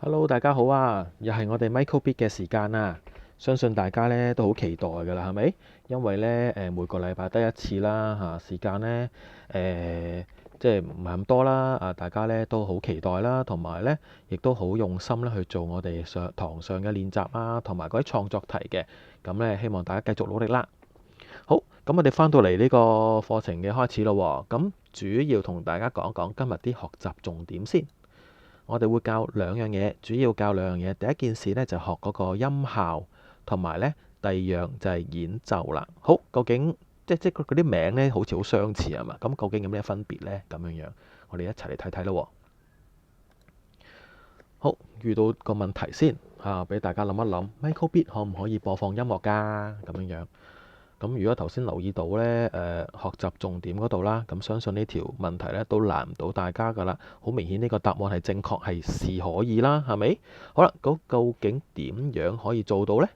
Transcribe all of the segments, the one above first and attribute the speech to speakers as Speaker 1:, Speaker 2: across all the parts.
Speaker 1: Hello，大家好啊！又係我哋 MicroBit 嘅時間啦，相信大家咧都好期待㗎啦，係咪？因為咧每個禮拜得一次啦時間咧即係唔係咁多啦大家咧都好期待啦，同埋咧亦都好用心咧去做我哋堂上嘅練習啊，同埋嗰啲創作題嘅。咁咧希望大家繼續努力啦。好，咁我哋翻到嚟呢個課程嘅開始咯喎，咁主要同大家講一講今日啲學習重點先。我哋會教兩樣嘢，主要教兩樣嘢。第一件事呢，就學嗰個音效，同埋呢第二樣就係演奏啦。好，究竟即嗰啲名呢好似好相似係嘛？咁究竟有咩分別呢？咁樣樣，我哋一齊嚟睇睇咯。好，遇到個問題先俾大家諗一諗，MicroBit 可唔可以播放音樂㗎？咁樣樣。咁如果頭先留意到呢，學習重點嗰度啦，咁相信呢條問題呢都難唔到大家㗎啦。好明顯呢個答案係正確，係是可以啦，係咪？好啦，咁究竟點樣可以做到呢？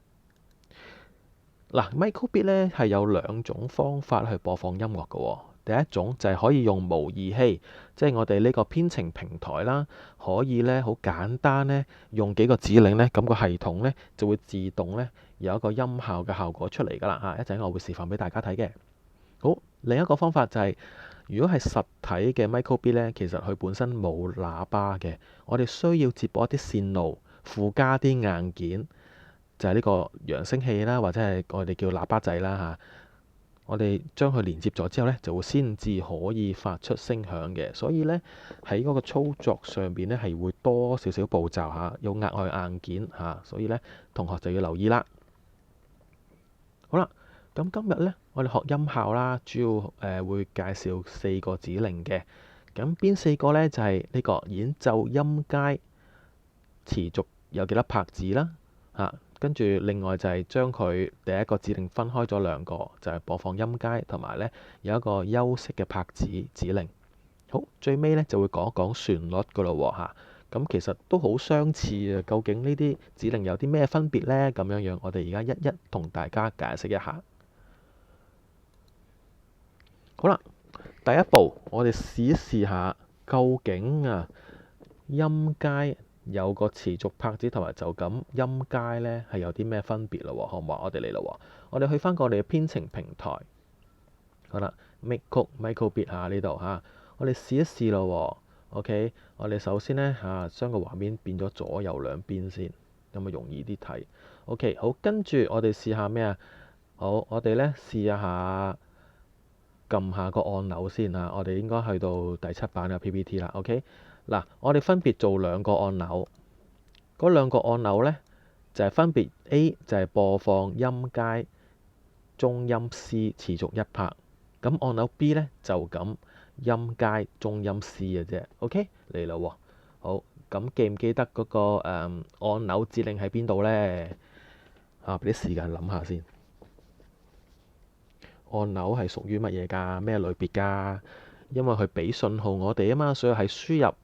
Speaker 1: 嗱，MicroBit 呢係有兩種方法去播放音樂嘅喎。第一種就係可以用模擬器，即係我哋呢個編程平台啦，可以呢好簡單呢，用幾個指令呢，咁個系統呢就會自動呢有一個音效嘅效果出嚟㗎啦嚇。一陣我會示範俾大家睇嘅。好，另一個方法就係，如果係實體嘅 MicroBit 呢，其實佢本身冇喇叭嘅，我哋需要接駁一啲線路，附加啲硬件，就係呢個揚聲器啦，或者係我哋叫喇叭仔啦嚇。我哋將佢連接咗之後呢，就會先至可以發出聲響嘅。所以呢，喺嗰個操作上邊呢，係會多少少步驟嚇，有額外硬件嚇。所以呢，同學就要留意啦。好啦，咁今日呢，我哋學音效啦，主要會介紹4個指令嘅。咁邊4個呢？就係呢個演奏音階持續有幾多拍子啦嚇。跟住另外就係將佢第一個指令分開咗兩個，就係播放音階同埋呢有一個休息嘅拍子指令。好，最尾呢就會講一講旋律噶咯喎嚇。咁其實都好相似啊。究竟呢啲指令有啲咩分別呢？咁樣樣，我哋而家一一同大家解釋一下。好啦，第一步我哋試一試下，究竟音階有個持續拍子同埋就咁音階呢係有啲咩分別咯？好唔好？我哋嚟咯，我哋去翻個我哋嘅編程平台。好啦，MicroBit 呢度嚇，我哋試一試咯。OK，我哋首先呢將個畫面變咗左右兩邊先，咁咪容易啲睇。OK，好，跟住我哋試下咩啊？好，我哋呢試一下撳下個按鈕先嚇。我哋應該去到第7版嘅 PPT 啦。OK，嗱，我哋分別做兩個按鈕，嗰兩個按鈕呢，就係分別 A 就係播放音階中音 C 持續1拍，咁按鈕 B 呢，就咁音階中音 C 嘅啫。OK，嚟啦喎。好，咁記唔記得嗰個按鈕指令喺邊度呢？俾啲時間諗下先。按鈕係屬於乜嘢㗎？咩類別㗎？因為佢俾信號我哋啊嘛，所以係輸入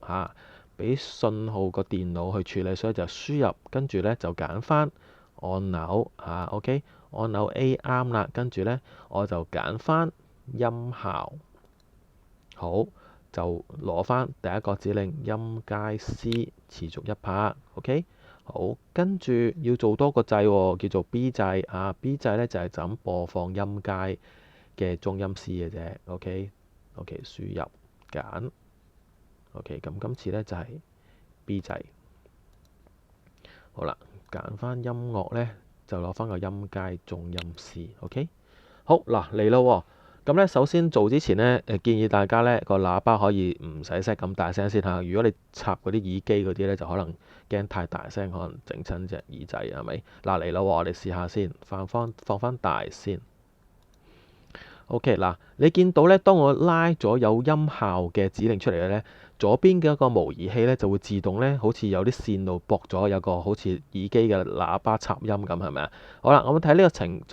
Speaker 1: 俾信號個電腦去處理，所以就輸入，跟住呢就揀翻按鈕OK，按鈕 A 啱啦，跟住呢我就揀翻音效。好，就攞翻第一個指令音階 C 持續1拍。OK，好，跟住要做多個掣喎，叫做 B 掣B 掣呢就係就咁播放音階嘅中音 C 嘅啫。OK，輸入揀。OK，咁今次呢就係 B 掣。好啦，揀翻音樂呢，就攞翻個音階中音 C。OK，好嗱，嚟咯喎。咁呢，首先做之前呢，建議大家呢個喇叭可以唔使 set 咁大聲先嚇。如果你插嗰啲耳機嗰啲呢，就可能驚太大聲，可能整親隻耳仔，係咪？嗱，嚟咯喎，我哋試下先，放翻大先。OK，嗱，你見到呢，當我拉咗有音效嘅指令出嚟嘅呢，左邊嘅一個模擬器呢就會自動呢，好似有啲線路駁咗，有個好似耳機嘅喇叭插音咁，係咪啊？好啦，我哋睇呢個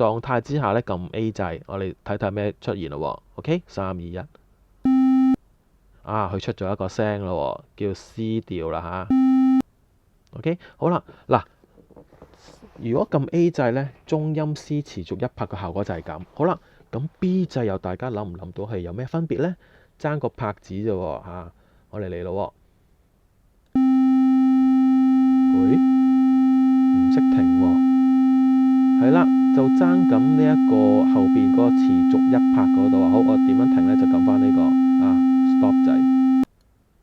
Speaker 1: 狀態之下呢，撳 A 掣，我哋睇睇咩出現咯。OK， 3、2、1，佢出咗一個聲咯，叫 C 調啦嚇。OK，好啦，嗱，如果撳 A 掣呢，中音 C 持續1拍嘅效果就係咁。好啦。咁 B 掣又大家諗唔諗到係有咩分別呢？爭個拍子啫喎。我哋嚟咯。就爭緊呢一個後邊嗰個持續一拍嗰度啊。好，我點樣停呢？就撳翻呢個stop 掣。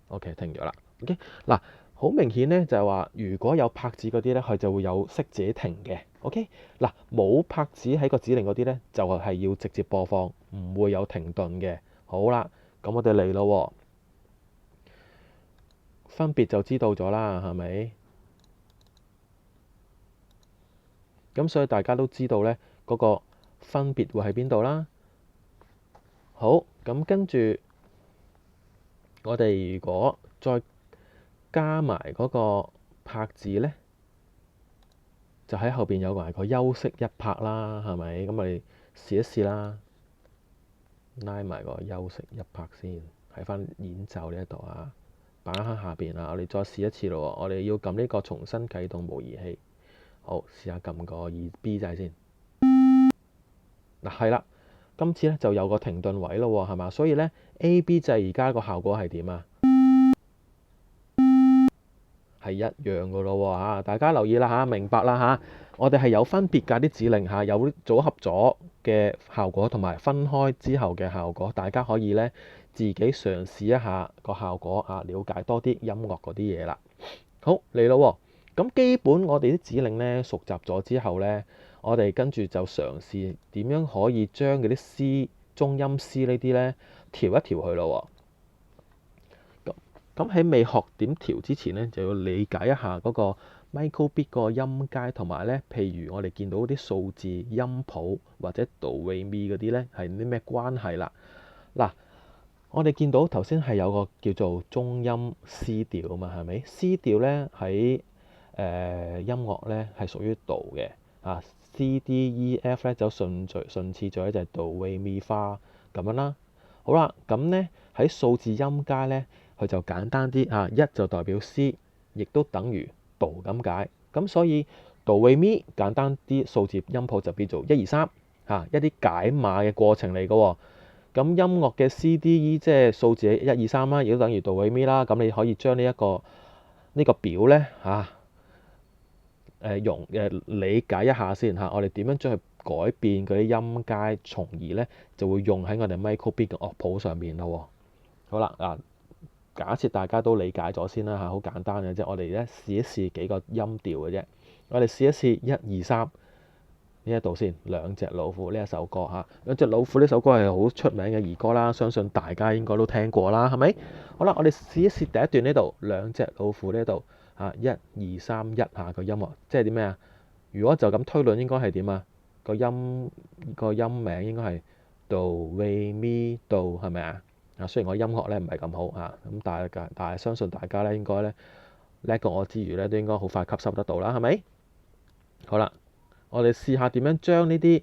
Speaker 1: OK， 停咗啦。OK， 嗱，好明顯呢，就係話，如果有拍子嗰啲呢，佢就會有識自己停嘅。OK， 嗱，冇拍子喺個指令嗰啲呢，就係要直接播放，唔會有停頓嘅。好啦，咁我哋嚟咯，分別就知道咗啦，係咪？咁所以大家都知道呢，嗰個分別會喺邊度啦。好，咁跟住我哋如果再加埋嗰個拍子呢，就喺後邊有埋個休息一拍啦，係咪？咁我哋試一試啦，拉埋個休息一拍先，喺翻演奏呢一度啊，擺喺下邊啊。我哋再試一次咯，我哋要撳呢個重新啟動模擬器。好，試下撳個2B 掣先。嗱，係啦，今次咧就有個停頓位咯，係嘛？所以咧 AB 掣而家個效果係點啊？係一樣噶咯嚇，大家留意啦嚇，明白啦嚇。我哋係有分別㗎啲指令嚇，有組合咗嘅效果同埋分開之後嘅效果，大家可以咧自己嘗試一下個效果啊，了解多啲音樂嗰啲嘢啦。好，嚟咯。咁基本我哋啲指令咧熟習咗之後咧，我哋跟住就嘗試點樣可以將嗰啲 C 中音 C 呢啲咧調一調佢咯。咁喺未學點調之前咧，就要理解一下嗰個 micro:bit 嗰個音階，同埋咧，譬如我哋見到啲數字音譜或者 do re mi 嗰啲咧係啲咩關係啦。嗱，我哋見到頭先係有個叫做中音 C 調啊嘛，係咪？C 調咧喺音樂咧係屬於 do 嘅啊，C D E F 咧就順次序咧就係 do re mi fa 咁樣啦。好啦，咁咧喺數字音階咧，佢就簡單啲啊，一就代表 C，亦都等於 do 咁解。咁所以 do re mi 簡單啲數字音譜就叫做1、2、3嚇，一啲解碼嘅過程嚟嘅喎。咁音樂嘅 C D E 即係數字1、2、3啦，亦都等於 do re mi 啦。咁你可以將呢個表咧嚇理解一下先嚇。我哋點樣將佢改變嗰啲音階，從而咧就會用喺我哋 micro:bit 嘅樂譜上面咯。好啦，假設大家都理解咗先啦嚇，好簡單嘅啫。我哋咧試一試幾個音調嘅啫。我哋試一試1、2、3呢一度先，兩隻老虎呢一首歌嚇。兩隻老虎呢首歌係好出名嘅兒歌啦，相信大家應該都聽過啦，係咪？好啦，我哋試一試第一段呢度，兩隻老虎呢度嚇，1、2、3、1下個音樂，即係啲咩啊？如果就咁推論，應該係點啊？個音名應該係 do re mi do 係咪啊？雖然我音樂咧唔係咁好嚇，咁但係相信大家咧應該咧叻過我之餘咧，都應該好快吸收得到啦，係咪？好啦，我哋試下點樣將呢啲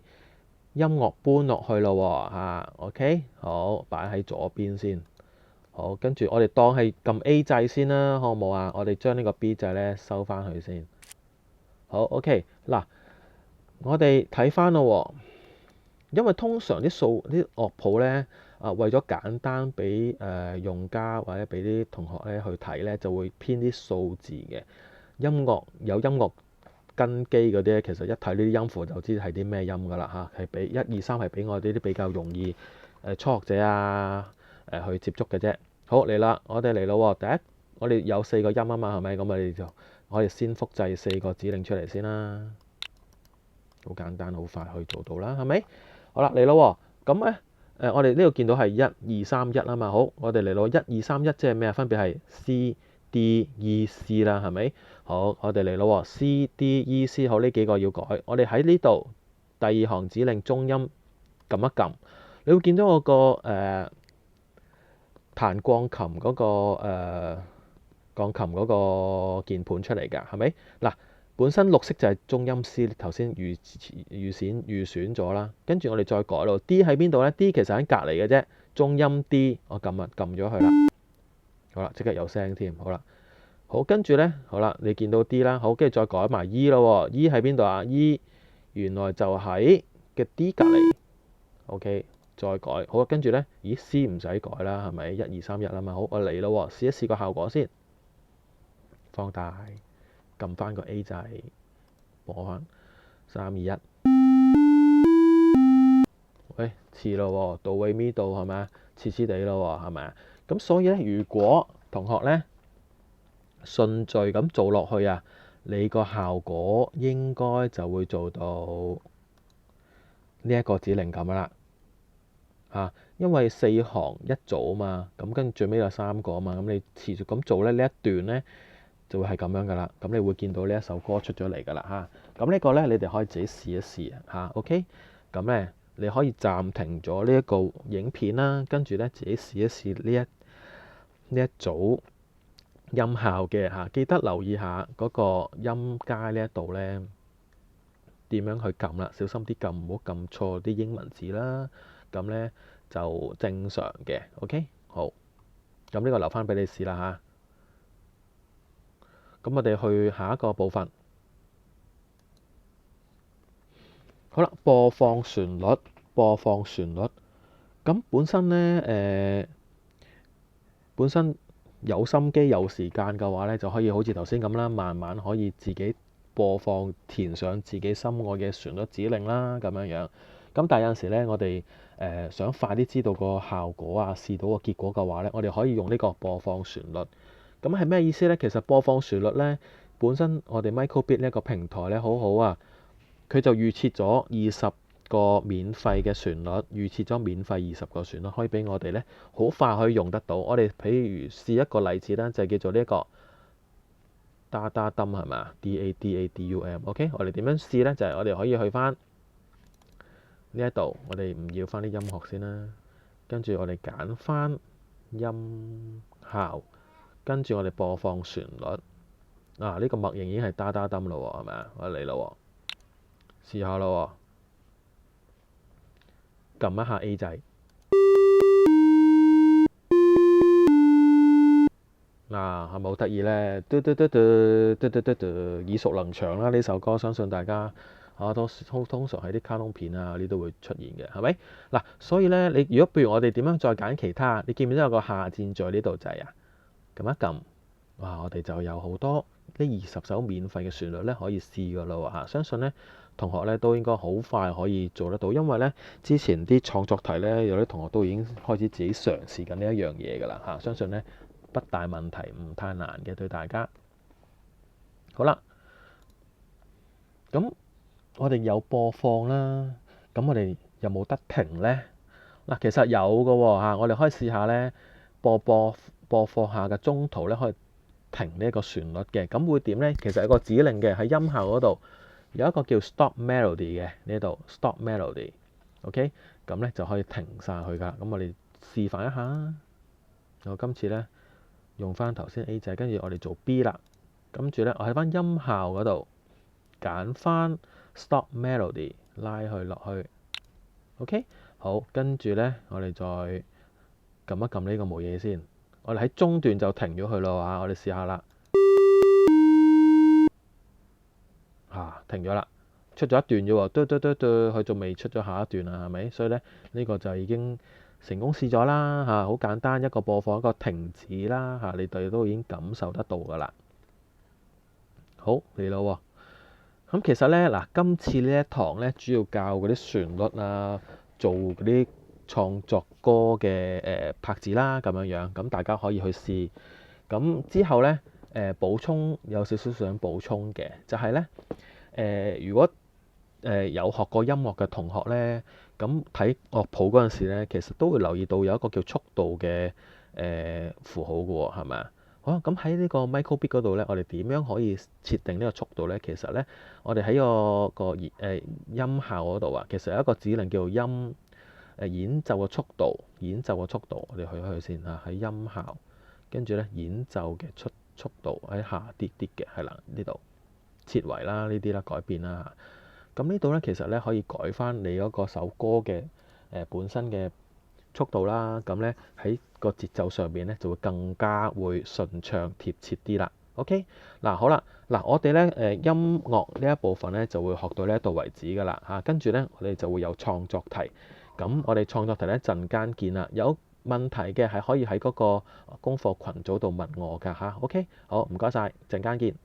Speaker 1: 音樂搬落去咯嚇。OK， 好，擺喺左邊先。好，跟住我哋當係撳 A 掣先啦，好唔好啊？我哋將呢個 B 掣咧收翻去先。好 OK， 嗱，我哋睇翻咯，因為通常啲樂譜咧。為咗簡單俾用家或者俾啲同學咧去睇咧，就會編啲數字嘅音樂根基嗰啲咧，其實一睇呢啲音符就知係啲咩音㗎啦嚇，係俾1、2、3係俾我哋啲比較容易初學者去接觸嘅啫。好，嚟啦，我哋嚟咯。第一，我哋有4個音啊嘛，係咪？咁我哋先複製4個指令出嚟先啦。好簡單，好快去做到啦，係咪？好啦，嚟咯。咁咧。我哋呢度見到係1、2、3、1啊嘛，好，我哋嚟攞1、2、3、1，即係咩啊？分別係 C、D、E、C 啦，係咪？好，我哋嚟攞 C、D、E、C， 好，呢幾個要改。我哋喺呢度第2行指令中音撳一撳，你會見到我個彈鋼琴嗰個鍵盤出嚟㗎，係咪？嗱。本身綠色就係中音 C， 頭先預選咗啦。跟住我哋再改咯。D 喺邊度呢？ D 其實喺隔離嘅啫。中音 D， 我撳咗佢啦。好啦，即刻有聲添。好啦，好，跟住呢，好啦，你見到 D 啦。好，跟住再改埋 E 咯。E 喺邊度啊？ E 原來就喺嘅 D 隔離。OK， 再改。好，跟住呢，咦 C 唔使改啦，係咪？1、2、3、1啊嘛。好，我嚟咯，試一試個效果先。放大。撳翻個 A 掣，播翻3、2、1。喂，似咯喎，到尾咪到係咪啊？似似地咯喎，係咪啊？咁所以咧，如果同學咧順序咁做落去啊，你個效果應該就會做到呢一個指令咁啦嚇。因為4行一組啊嘛，咁跟住最尾有3個啊嘛，咁你持續咁做咧，呢一段咧就會係咁樣噶啦。咁你會見到呢一首歌出咗嚟噶啦嚇。咁呢個咧，你哋可以自己試一試嚇。OK，咁咧你可以暫停咗呢一個影片啦，跟住咧自己試一試呢一組音效嘅嚇。記得留意下嗰個音階呢一度咧點樣去撳啦，小心啲撳，唔好撳錯啲英文字啦。咁咧就正常嘅。OK，好，咁呢個留翻俾你試啦嚇。咁我哋去下一個部分。好啦，播放旋律，播放旋律。咁本身咧本身有心機有時間嘅話咧，就可以好似頭先咁啦，慢慢可以自己播放，填上自己心愛嘅旋律指令啦，咁樣樣。咁但係有陣時咧，我哋想快啲知道個效果啊，試到個結果嘅話咧，我哋可以用呢個播放旋律。咁係咩意思咧？其實播放旋律咧，本身我哋 micro:bit 呢一個平台咧，好好啊，佢就預設咗20個免費嘅旋律，預設咗免費20個旋律，可以俾我哋咧好快可以用得到。我哋譬如試一個例子啦，就係叫做呢一個 dadadum 係咪啊？dadadum。OK，我哋點樣試咧？就係我哋可以去翻呢一度，我哋唔要翻啲音樂先啦，跟住我哋揀翻音效，跟住我哋播放旋律。呢個默認已經係 dadadum 咯喎，係咪啊？我嚟咯喎，試下咯喎，撳一下 A 掣。係咪好得意咧？嘟嘟嘟嘟嘟嘟嘟嘟，耳熟能詳啦！呢首歌相信大家通常喺啲卡通片啊呢都會出現嘅，係咪？嗱，所以咧，你如果譬如我哋點樣再揀其他，你見唔見到有個下鍵在呢度掣啊？撳一撳，我哋就有好多呢20首免費嘅旋律咧可以試噶啦喎嚇！相信咧同學咧都應該好快可以做得到，因為咧之前啲創作題咧有啲同學都已經開始自己嘗試緊呢一樣嘢噶啦嚇，相信咧不大問題，唔太難嘅對大家。好啦，咁我哋有播放啦，咁我哋有冇得停呢？嗱，其實有嘅喎嚇，我哋可以試下咧播放下嘅中途咧可以停呢一個旋律嘅，咁會點呢？其實有個指令嘅喺音效嗰度有一個叫 stop melody 嘅呢度 stop melody，OK，咁咧就可以停晒佢噶。咁我哋示範一下。我今次咧用翻頭先 A 掣，跟住我哋做 B 啦。跟住咧我喺翻音效嗰度揀翻 stop melody 拉佢落去。OK，好，跟住咧我哋再撳一撳呢個冇嘢先。我哋喺中段就停咗佢咯嚇，我哋試下啦。停咗啦，出咗一段啫喎，嘟嘟嘟嘟，佢仲未出咗下一段啊，係咪？所以咧呢個就已經成功試咗啦嚇，好簡單，一個播放，一個停止啦嚇，你哋都已經感受得到噶啦。好，嚟咯喎，咁其實咧嗱，今次呢一堂咧主要教嗰啲旋律啊，做嗰啲創作歌嘅拍子啦咁樣樣，咁大家可以去試。咁之後咧補充有少少想補充嘅，就係咧如果有學過音樂嘅同學咧，咁睇樂譜嗰陣時咧，其實都會留意到有一個叫速度嘅符號嘅喎，係咪啊？好，咁喺呢個 micro:bit 嗰度咧，我哋點樣可以設定呢個速度咧？其實咧，我哋喺個音效嗰度啊，其實有一個指令叫做演奏嘅速度，我哋去一去先嚇，喺音效，跟住咧演奏嘅速度喺下啲啲嘅，係啦，呢度設為啦，呢啲啦改變啦。咁呢度咧其實咧可以改翻你嗰個首歌嘅本身嘅速度啦。咁咧喺個節奏上邊咧就會更加會順暢貼切啲啦。OK，好啦，我哋咧音樂呢一部分咧就會學到呢一度為止㗎啦嚇。跟住咧我哋就會有創作題。咁我哋創作題咧陣間見啦。有問題嘅係可以喺嗰個功課群組度問我㗎嚇。OK，好，唔該晒，陣間見。